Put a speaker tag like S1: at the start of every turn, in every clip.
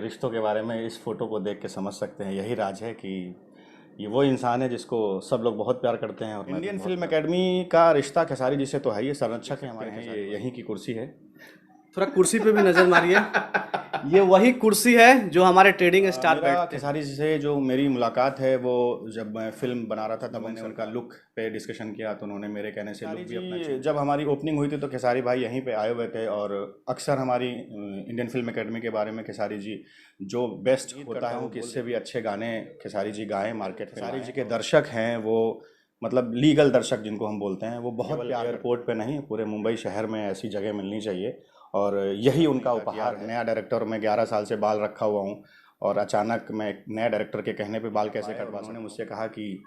S1: रिश्तों के बारे में इस फोटो को देख के समझ सकते हैं, यही राज है कि ये वो इंसान है जिसको सब लोग बहुत प्यार करते हैं। और इंडियन फिल्म एकेडमी का रिश्ता खेसारी जी से तो है ही, संरक्षक है हमारे हैं, ये यहीं की कुर्सी है।
S2: थोड़ा कुर्सी पे भी नजर मारिए। ये वही कुर्सी है जो हमारे ट्रेडिंग स्टार
S1: मेरा
S2: बैठते हैं।
S1: खेसारी जी से जो मेरी मुलाकात है वो जब मैं फिल्म बना रहा था तब मैंने उनका लुक पे डिस्कशन किया तो उन्होंने मेरे कहने से लुक भी अपना जब हमारी ओपनिंग हुई थी तो खेसारी भाई यहीं पे आए हुए थे। और अक्सर हमारी इंडियन फिल्म एकेडमी के बारे में खेसारी जी जो बेस्ट होता है वो कि इससे भी अच्छे गाने खेसारी जी गाए मार्केट में। खेसारी जी के दर्शक हैं वो, मतलब लीगल दर्शक जिनको हम बोलते हैं, वो बहुत प्यार एयरपोर्ट पे नहीं पूरे मुंबई शहर में ऐसी जगह मिलनी चाहिए। और यही उनका उपहार है। नया डायरेक्टर, मैं 11 साल से बाल रखा हुआ हूँ और अचानक मैं एक नए डायरेक्टर के कहने पे बाल कैसे कटवा। उन्होंने मुझसे कहा कि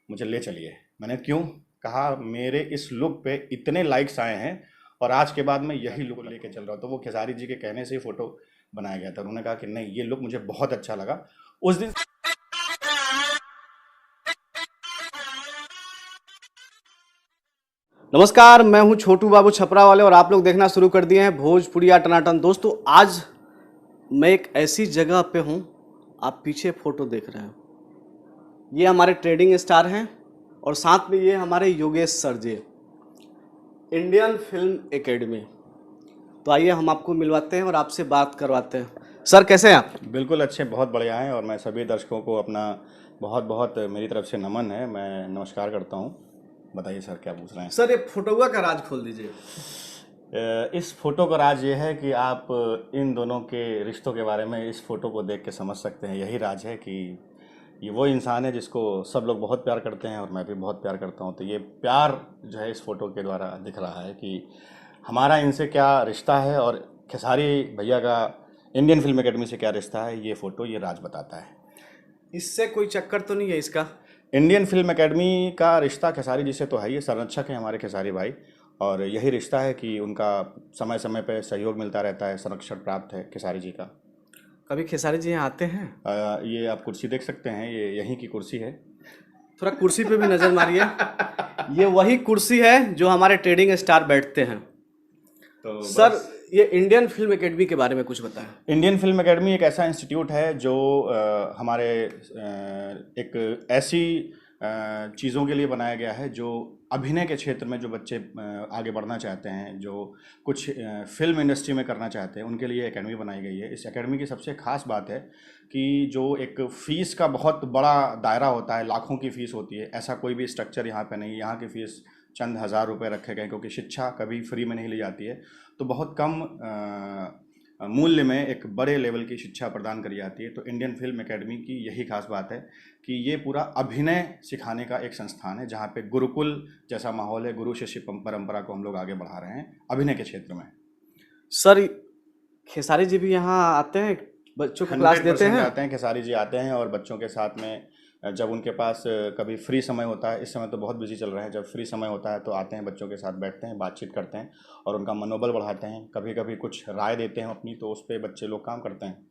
S1: मुझे ले चलिए। मैंने क्यों कहा, मेरे इस लुक पे इतने लाइक्स आए हैं और आज के बाद मैं यही लुक लेके चल रहा हूँ। तो वो खेसारी जी के कहने से ही फोटो बनाया गया था। उन्होंने कहा कि नहीं, ये लुक मुझे बहुत अच्छा लगा उस दिन।
S2: नमस्कार, मैं हूं छोटू बाबू छपरा वाले और आप लोग देखना शुरू कर दिए हैं भोजपुरिया टनाटन। दोस्तों, आज मैं एक ऐसी जगह पे हूं, आप पीछे फोटो देख रहे हो, ये हमारे ट्रेडिंग स्टार हैं और साथ में ये हमारे योगेश सर जी, इंडियन फिल्म एकेडमी। तो आइए हम आपको मिलवाते हैं और आपसे बात करवाते हैं। सर, कैसे हैं आप?
S1: बिल्कुल अच्छे, बहुत बढ़िया हैं। और मैं सभी दर्शकों को अपना बहुत बहुत मेरी तरफ से नमन है, मैं नमस्कार करता हूँ। बताइए सर, क्या पूछ रहे हैं?
S2: सर, ये फोटोआ का राज खोल दीजिए।
S1: इस फोटो का राज ये है कि आप इन दोनों के रिश्तों के बारे में इस फोटो को देख के समझ सकते हैं, यही राज है कि ये वो इंसान है जिसको सब लोग बहुत प्यार करते हैं और मैं भी बहुत प्यार करता हूँ। तो ये प्यार जो है इस फोटो के द्वारा दिख रहा है कि हमारा इनसे क्या रिश्ता है और खेसारी भैया का इंडियन फिल्म एकेडमी से क्या रिश्ता है, ये फ़ोटो ये राज बताता है।
S2: इससे कोई चक्कर तो नहीं है इसका?
S1: इंडियन फिल्म एकेडमी का रिश्ता खेसारी जी से तो है ही, संरक्षक है हमारे खेसारी भाई। और यही रिश्ता है कि उनका समय समय पे सहयोग मिलता रहता है, संरक्षण प्राप्त है खेसारी जी का।
S2: कभी खेसारी जी यहाँ आते हैं?
S1: ये आप कुर्सी देख सकते हैं, ये यहीं की कुर्सी है।
S2: थोड़ा कुर्सी पे भी नजर मारिए। ये वही कुर्सी है जो हमारे ट्रेडिंग स्टार बैठते हैं।
S1: तो
S2: सर, ये इंडियन फिल्म एकेडमी के बारे में कुछ बताएं।
S1: इंडियन फिल्म एकेडमी एक ऐसा इंस्टीट्यूट है जो हमारे एक ऐसी चीज़ों के लिए बनाया गया है जो अभिनय के क्षेत्र में जो बच्चे आगे बढ़ना चाहते हैं, जो कुछ फिल्म इंडस्ट्री में करना चाहते हैं, उनके लिए एकेडमी बनाई गई है। इस एकेडमी की सबसे खास बात है कि जो एक फ़ीस का बहुत बड़ा दायरा होता है, लाखों की फ़ीस होती है, ऐसा कोई भी स्ट्रक्चर यहाँ पे नहीं। यहाँ की फ़ीस चंद हज़ार रुपये रखे गए क्योंकि शिक्षा कभी फ्री में नहीं ली जाती है। तो बहुत कम मूल्य में एक बड़े लेवल की शिक्षा प्रदान करी जाती है। तो इंडियन फिल्म एकेडमी की यही खास बात है कि ये पूरा अभिनय सिखाने का एक संस्थान है जहाँ पे गुरुकुल जैसा माहौल है, गुरु शिष्य परंपरा को हम लोग आगे बढ़ा रहे हैं अभिनय के क्षेत्र में।
S2: सर, खेसारी जी भी यहाँ आते हैं, बच्चों को क्लास देते
S1: 100%
S2: हैं?
S1: आते हैं, खेसारी जी आते हैं और बच्चों के साथ में जब उनके पास कभी फ्री समय होता है, इस समय तो बहुत बिजी चल रहे हैं, जब फ्री समय होता है तो आते हैं, बच्चों के साथ बैठते हैं, बातचीत करते हैं और उनका मनोबल बढ़ाते हैं। कभी कभी कुछ राय देते हैं अपनी, तो उस पर बच्चे लोग काम करते हैं।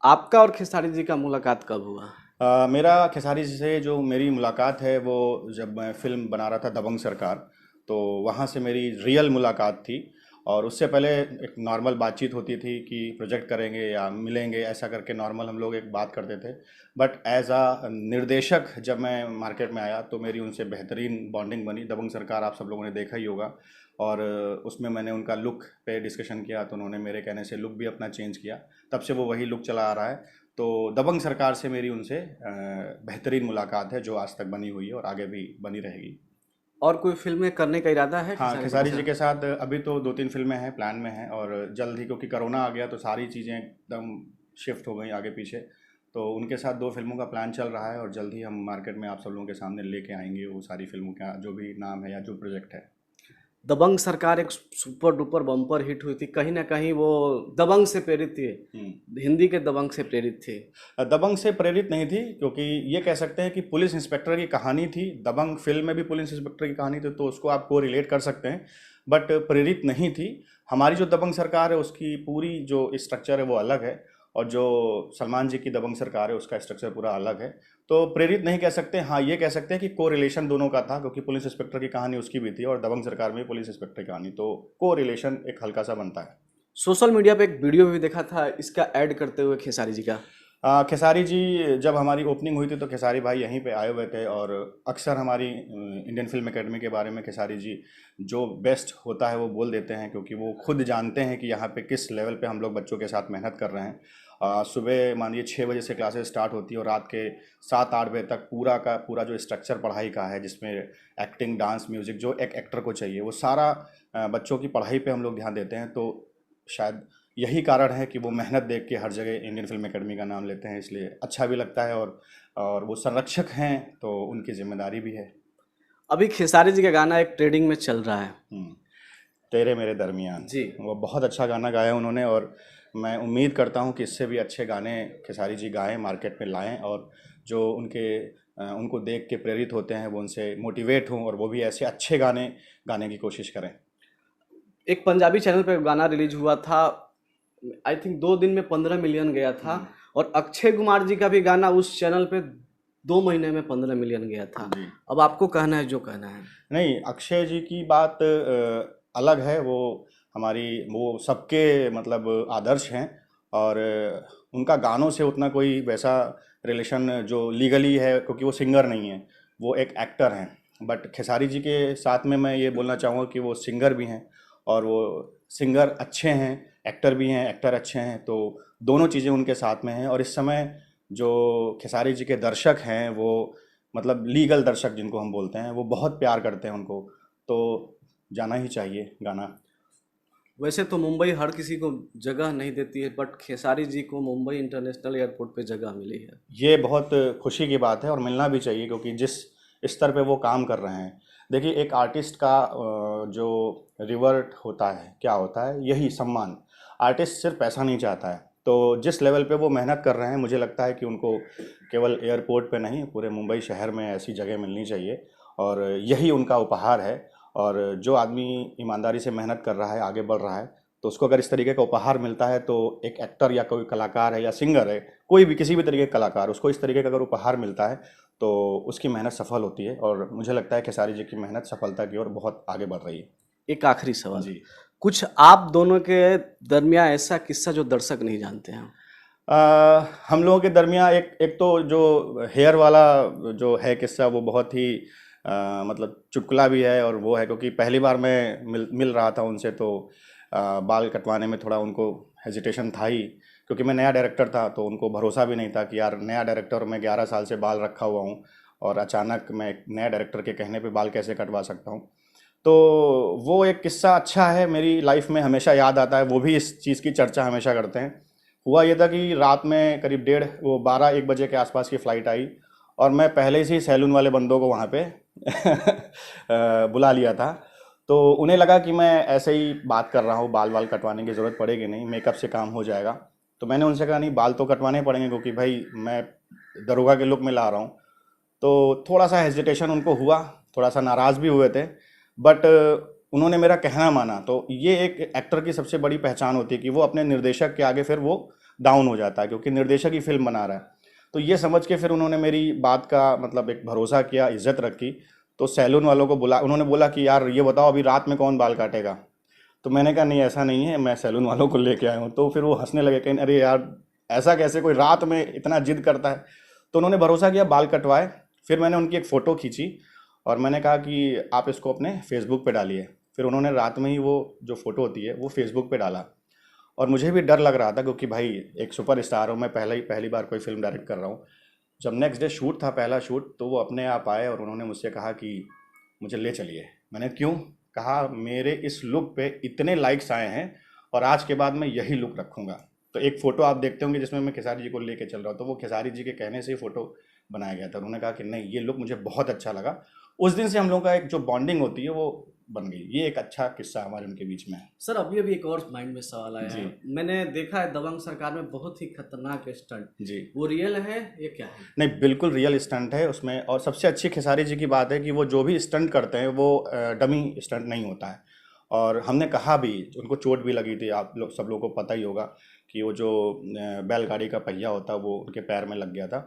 S2: आपका और खेसारी जी का मुलाकात कब हुआ?
S1: मेरा खेसारी जी से जो मेरी मुलाकात है वो जब मैं फिल्म बना रहा था दबंग सरकार, तो वहाँ से मेरी रियल मुलाकात थी। और उससे पहले एक नॉर्मल बातचीत होती थी कि प्रोजेक्ट करेंगे या मिलेंगे, ऐसा करके नॉर्मल हम लोग एक बात करते थे। बट एज आ निर्देशक जब मैं मार्केट में आया तो मेरी उनसे बेहतरीन बॉन्डिंग बनी। दबंग सरकार आप सब लोगों ने देखा ही होगा और उसमें मैंने उनका लुक पे डिस्कशन किया तो उन्होंने मेरे कहने से लुक भी अपना चेंज किया। तब से वो वही लुक चला आ रहा है। तो दबंग सरकार से मेरी उनसे बेहतरीन मुलाकात है जो आज तक बनी हुई है और आगे भी बनी रहेगी।
S2: और कोई फिल्में करने का इरादा है
S1: हाँ,
S2: खेसारी
S1: खेसारी
S2: जी
S1: जी
S2: के
S1: के साथ अभी तो 2-3 फिल्में हैं, प्लान में हैं और जल्द ही, क्योंकि कोरोना आ गया तो सारी चीज़ें एकदम शिफ्ट हो गई आगे पीछे। तो उनके साथ 2 फिल्मों का प्लान चल रहा है और जल्द ही हम मार्केट में आप सब लोगों के सामने लेके आएंगे वो सारी फिल्मों का जो भी नाम है या जो प्रोजेक्ट है।
S2: साथ? दबंग सरकार एक सुपर डुपर बम्पर हिट हुई थी, कहीं ना कहीं वो दबंग से प्रेरित थी, हिंदी के दबंग से प्रेरित थी।
S1: दबंग से प्रेरित नहीं थी, क्योंकि ये कह सकते हैं कि पुलिस इंस्पेक्टर की कहानी थी। दबंग फिल्म में भी पुलिस इंस्पेक्टर की कहानी थी तो उसको आप को रिलेट कर सकते हैं, बट प्रेरित नहीं थी। हमारी जो दबंग सरकार है उसकी पूरी जो स्ट्रक्चर है वो अलग है और जो सलमान जी की दबंग सरकार है उसका स्ट्रक्चर पूरा अलग है। तो प्रेरित नहीं कह सकते, हाँ ये कह सकते हैं कि को रिलेशन दोनों का था, क्योंकि पुलिस इंस्पेक्टर की कहानी उसकी भी थी और दबंग सरकार में पुलिस इंस्पेक्टर की कहानी, तो को रिलेशन एक हल्का सा बनता है।
S2: सोशल मीडिया पे एक वीडियो भी देखा था इसका ऐड करते हुए खेसारी जी का।
S1: खेसारी जी जब हमारी ओपनिंग हुई थी तो खेसारी भाई यहीं पे आए हुए थे और अक्सर हमारी इंडियन फिल्म एकेडमी के बारे में खेसारी जी जो बेस्ट होता है वो बोल देते हैं, क्योंकि वो खुद जानते हैं कि यहाँ पे किस लेवल पे हम लोग बच्चों के साथ मेहनत कर रहे हैं। सुबह मानिए 6 बजे से क्लासेस स्टार्ट होती है और रात के 7-8 बजे तक पूरा का पूरा जो स्ट्रक्चर पढ़ाई का है, जिसमें एक्टिंग, डांस, म्यूज़िक जो एक एक्टर को चाहिए वो सारा बच्चों की पढ़ाई पे हम लोग ध्यान देते हैं। तो शायद यही कारण है कि वो मेहनत देख के हर जगह इंडियन फिल्म एकेडमी का नाम लेते हैं, इसलिए अच्छा भी लगता है। और वो संरक्षक हैं तो उनकी जिम्मेदारी भी है।
S2: अभी खेसारी जी का गाना एक ट्रेंडिंग में चल रहा है।
S1: तेरे मेरे दरमियान
S2: जी।
S1: वो बहुत अच्छा गाना गाया उन्होंने और मैं उम्मीद करता हूँ कि इससे भी अच्छे गाने खेसारी जी गाएं, मार्केट में लाएं और जो उनको देख के प्रेरित होते हैं वो उनसे मोटिवेट हों और वो भी ऐसे अच्छे गाने गाने की कोशिश करें।
S2: एक पंजाबी चैनल पे गाना रिलीज हुआ था, आई थिंक 2 दिन में 15 मिलियन गया था। और अक्षय कुमार जी का भी गाना उस चैनल पे 2 महीने में 15 मिलियन गया था। अब आपको कहना है जो कहना है।
S1: नहीं, अक्षय जी की बात अलग है। वो सबके मतलब आदर्श हैं और उनका गानों से उतना कोई वैसा रिलेशन जो लीगली है, क्योंकि वो सिंगर नहीं है, वो एक एक्टर हैं। बट खेसारी जी के साथ में मैं ये बोलना चाहूँगा कि वो सिंगर भी हैं और वो सिंगर अच्छे हैं, एक्टर भी हैं, एक्टर अच्छे हैं, तो दोनों चीज़ें उनके साथ में हैं। और इस समय जो खेसारी जी के दर्शक हैं वो मतलब लीगल दर्शक जिनको हम बोलते हैं, वो बहुत प्यार करते हैं उनको, तो जाना ही चाहिए गाना।
S2: वैसे तो मुंबई हर किसी को जगह नहीं देती है, बट खेसारी जी को मुंबई इंटरनेशनल एयरपोर्ट पे जगह मिली है।
S1: ये बहुत खुशी की बात है और मिलना भी चाहिए, क्योंकि जिस स्तर पे वो काम कर रहे हैं। देखिए, एक आर्टिस्ट का जो रिवर्ट होता है, क्या होता है, यही सम्मान। आर्टिस्ट सिर्फ पैसा नहीं चाहता है, तो जिस लेवल पे वो मेहनत कर रहे हैं मुझे लगता है कि उनको केवल एयरपोर्ट पे नहीं, पूरे मुंबई शहर में ऐसी जगह मिलनी चाहिए और यही उनका उपहार है। और जो आदमी ईमानदारी से मेहनत कर रहा है, आगे बढ़ रहा है, तो उसको अगर इस तरीके का उपहार मिलता है, तो एक एक्टर या कोई कलाकार है या सिंगर है, कोई भी किसी भी तरीके का कलाकार, उसको इस तरीके का अगर उपहार मिलता है तो उसकी मेहनत सफल होती है और मुझे लगता है कि खेसारी जी की मेहनत सफलता की ओर बहुत आगे बढ़ रही है।
S2: एक आखिरी सवाल
S1: जी।
S2: कुछ आप दोनों के दरमियान ऐसा किस्सा जो दर्शक नहीं जानते हैं।
S1: हम लोगों के दरमियान एक तो जो हेयर वाला जो है किस्सा, वो बहुत ही मतलब चुटकुला भी है और वो है, क्योंकि पहली बार मैं मिल रहा था उनसे, तो बाल कटवाने में थोड़ा उनको हेजिटेशन था ही, क्योंकि मैं नया डायरेक्टर था, तो उनको भरोसा भी नहीं था कि यार नया डायरेक्टर, मैं 11 साल से बाल रखा हुआ हूँ और अचानक मैं एक नया डायरेक्टर के कहने पे बाल कैसे कटवा सकता हूँ। तो वो एक किस्सा अच्छा है, मेरी लाइफ में हमेशा याद आता है, वो भी इस चीज़ की चर्चा हमेशा करते हैं। हुआ ये था कि रात में करीब 12-1 बजे के आसपास की फ़्लाइट आई और मैं पहले से ही सैलून वाले बंदों को वहाँ पे बुला लिया था। तो उन्हें लगा कि मैं ऐसे ही बात कर रहा हूँ, बाल बाल कटवाने की ज़रूरत पड़ेगी नहीं, मेकअप से काम हो जाएगा। तो मैंने उनसे कहा नहीं, बाल तो कटवाने पड़ेंगे, क्योंकि भाई मैं दरोगा के लुक में ला रहा हूँ। तो थोड़ा सा हेजिटेशन उनको हुआ, थोड़ा सा नाराज़ भी हुए थे, बट उन्होंने मेरा कहना माना। तो ये एक एक्टर की सबसे बड़ी पहचान होती है कि वो अपने निर्देशक के आगे फिर वो डाउन हो जाता है, क्योंकि निर्देशक ही फिल्म बना रहा है। तो ये समझ के फिर उन्होंने मेरी बात का मतलब एक भरोसा किया, इज्जत रखी। तो सैलून वालों को उन्होंने बोला कि यार ये बताओ अभी रात में कौन बाल काटेगा। तो मैंने कहा नहीं, ऐसा नहीं है, मैं सैलून वालों को लेके आया हूँ। तो फिर वो हंसने लगे, कहीं अरे यार ऐसा कैसे, कोई रात में इतना जिद करता है। तो उन्होंने भरोसा किया, बाल कटवाए। फिर मैंने उनकी एक फ़ोटो खींची और मैंने कहा कि आप इसको अपने फेसबुक पे डालिए। फिर उन्होंने रात में ही वो जो फ़ोटो होती है वो फेसबुक पे डाला और मुझे भी डर लग रहा था, क्योंकि भाई एक सुपर स्टार हूँ मैं, पहली बार कोई फिल्म डायरेक्ट कर रहा हूँ। जब नेक्स्ट डे शूट था, पहला शूट, तो वो अपने आप आए और उन्होंने मुझसे कहा कि मुझे ले चलिए। मैंने क्यों? कहा मेरे इस लुक पे इतने लाइक्स आए हैं और आज के बाद मैं यही लुक रखूँगा। तो एक फ़ोटो आप देखते होंगे जिसमें मैं खेसारी जी को लेके चल रहा हूँ, तो वो खेसारी जी के कहने से ही फ़ोटो बनाया गया था। उन्होंने कहा कि नहीं, ये लुक मुझे बहुत अच्छा लगा। उस दिन से हम लोगों का एक जो बॉन्डिंग होती है वो बन गई। ये एक अच्छा किस्सा हमारे उनके बीच में है।
S2: सर अभी अभी एक और माइंड में सवाल आया
S1: जी।
S2: है, मैंने देखा है दबंग सरकार में बहुत ही खतरनाक स्टंट,
S1: जी।
S2: वो रियल है ये क्या है?
S1: नहीं, बिल्कुल रियल स्टंट है उसमें। और सबसे अच्छी खेसारी जी की बात है कि वो जो भी स्टंट करते हैं वो डमी स्टंट नहीं होता है। और हमने कहा भी, उनको चोट भी लगी थी, आप लोग सब लोगों को पता ही होगा कि वो जो बैलगाड़ी का पहिया होता है वो उनके पैर में लग गया था।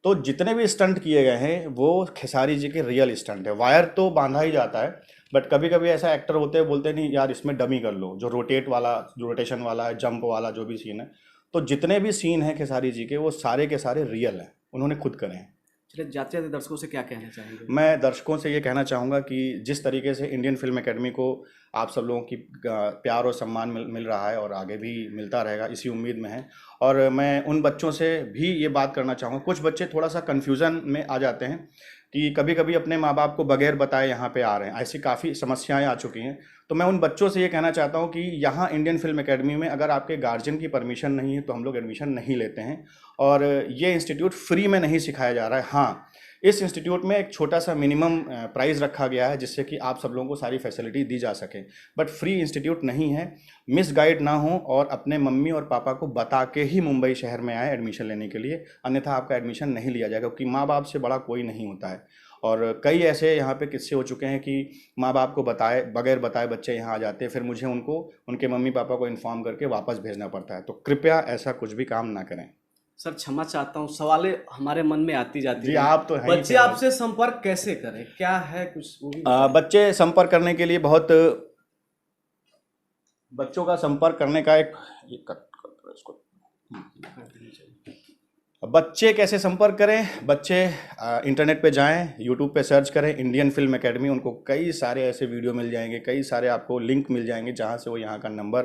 S1: तो जितने भी स्टंट किए गए हैं वो खेसारी जी के रियल स्टंट है। वायर तो बांधा ही जाता है, बट कभी कभी ऐसा एक्टर होते हैं बोलते हैं नहीं यार इसमें डमी कर लो, जो रोटेशन वाला है, जंप वाला जो भी सीन है। तो जितने भी सीन हैं खेसारी जी के वो सारे के सारे रियल हैं, उन्होंने खुद करे हैं।
S2: चलिए, जाते जाते दर्शकों से क्या कहना चाहेंगे?
S1: मैं दर्शकों से ये कहना चाहूँगा कि जिस तरीके से इंडियन फिल्म एकेडमी को आप सब लोगों की प्यार और सम्मान मिल रहा है और आगे भी मिलता रहेगा, इसी उम्मीद में है। और मैं उन बच्चों से भी ये बात करना चाहूँगा, कुछ बच्चे थोड़ा सा कन्फ्यूज़न में आ जाते हैं कि कभी कभी अपने माँ बाप को बगैर बताए यहाँ पे आ रहे हैं, ऐसी काफ़ी समस्याएं आ चुकी हैं। तो मैं उन बच्चों से ये कहना चाहता हूँ कि यहाँ इंडियन फिल्म एकेडमी में अगर आपके गार्जियन की परमिशन नहीं है तो हम लोग एडमिशन नहीं लेते हैं। और ये इंस्टीट्यूट फ्री में नहीं सिखाया जा रहा है। हाँ, इस इंस्टीट्यूट में एक छोटा सा मिनिमम प्राइस रखा गया है जिससे कि आप सब लोगों को सारी फैसिलिटी दी जा सके, बट फ्री इंस्टीट्यूट नहीं है। मिस गाइड ना हो और अपने मम्मी और पापा को बता के ही मुंबई शहर में आए एडमिशन लेने के लिए, अन्यथा आपका एडमिशन नहीं लिया जाएगा, क्योंकि माँ बाप से बड़ा कोई नहीं होता है। और कई ऐसे यहाँ पे किस्से हो चुके हैं कि माँ बाप को बगैर बताए बच्चे यहाँ आ जाते हैं, फिर मुझे उनको उनके मम्मी पापा को इन्फॉर्म करके वापस भेजना पड़ता है। तो कृपया ऐसा कुछ भी काम ना करें।
S2: सर क्षमा चाहता हूँ, सवालें हमारे मन में आती जाती
S1: जी,
S2: हैं।
S1: आप तो हैं ही
S2: बच्चे आपसे संपर्क कैसे करें, क्या है कुछ वो भी
S1: बच्चे संपर्क करने के लिए बच्चों का संपर्क करने का एक इसको बच्चे कैसे संपर्क करें? बच्चे इंटरनेट पे जाएं, यूट्यूब पे सर्च करें इंडियन फिल्म एकेडमी, उनको कई सारे ऐसे वीडियो मिल जाएंगे, कई सारे आपको लिंक मिल जाएंगे जहां से वो यहाँ का नंबर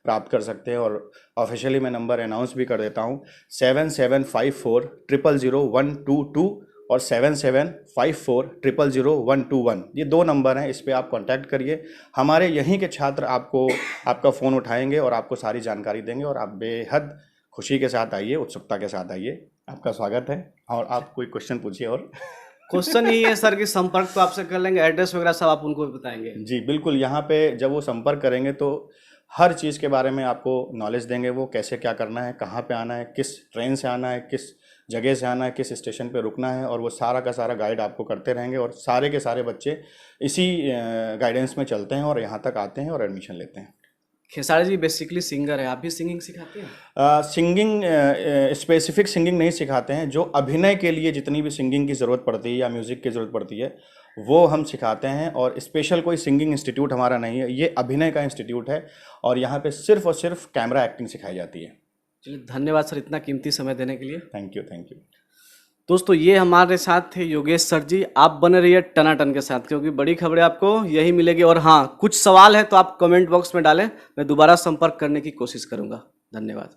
S1: प्राप्त कर सकते हैं। और ऑफिशियली मैं नंबर अनाउंस भी कर देता हूँ, 7754000122 और 7754000121। ये 2 नंबर हैं, इस पर आप कांटेक्ट करिए। हमारे यहीं के छात्र आपका फ़ोन उठाएंगे और आपको सारी जानकारी देंगे और आप बेहद खुशी के साथ आइए, उत्सुकता के साथ आइए, आपका स्वागत है। और आप कोई क्वेश्चन पूछिए। और
S2: क्वेश्चन यही है सर कि संपर्क तो आपसे कर लेंगे, एड्रेस वगैरह सब आप उनको बताएंगे?
S1: जी बिल्कुल, यहाँ पे जब वो संपर्क करेंगे तो हर चीज़ के बारे में आपको नॉलेज देंगे, वो कैसे क्या करना है, कहाँ पे आना है, किस ट्रेन से आना है, किस जगह से आना है, किस स्टेशन पे रुकना है, और वो सारा का सारा गाइड आपको करते रहेंगे। और सारे के सारे बच्चे इसी गाइडेंस में चलते हैं और यहाँ तक आते हैं और एडमिशन लेते हैं।
S2: खेसारी जी बेसिकली सिंगर है, आप भी सिंगिंग सिखाते हैं?
S1: सिंगिंग स्पेसिफिक सिंगिंग नहीं सिखाते हैं, जो अभिनय के लिए जितनी भी सिंगिंग की ज़रूरत पड़ती है या म्यूज़िक की ज़रूरत पड़ती है वो हम सिखाते हैं। और स्पेशल कोई सिंगिंग इंस्टीट्यूट हमारा नहीं है, ये अभिनय का इंस्टीट्यूट है और यहाँ पे सिर्फ और सिर्फ कैमरा एक्टिंग सिखाई जाती है।
S2: चलिए, धन्यवाद सर इतना कीमती समय देने के लिए।
S1: Thank you.
S2: दोस्तों, ये हमारे साथ थे योगेश सर जी। आप बने रहिए टनाटन के साथ, क्योंकि बड़ी खबरें आपको यही मिलेगी। और हाँ, कुछ सवाल है तो आप कमेंट बॉक्स में डालें, मैं दोबारा संपर्क करने की कोशिश करूँगा। धन्यवाद।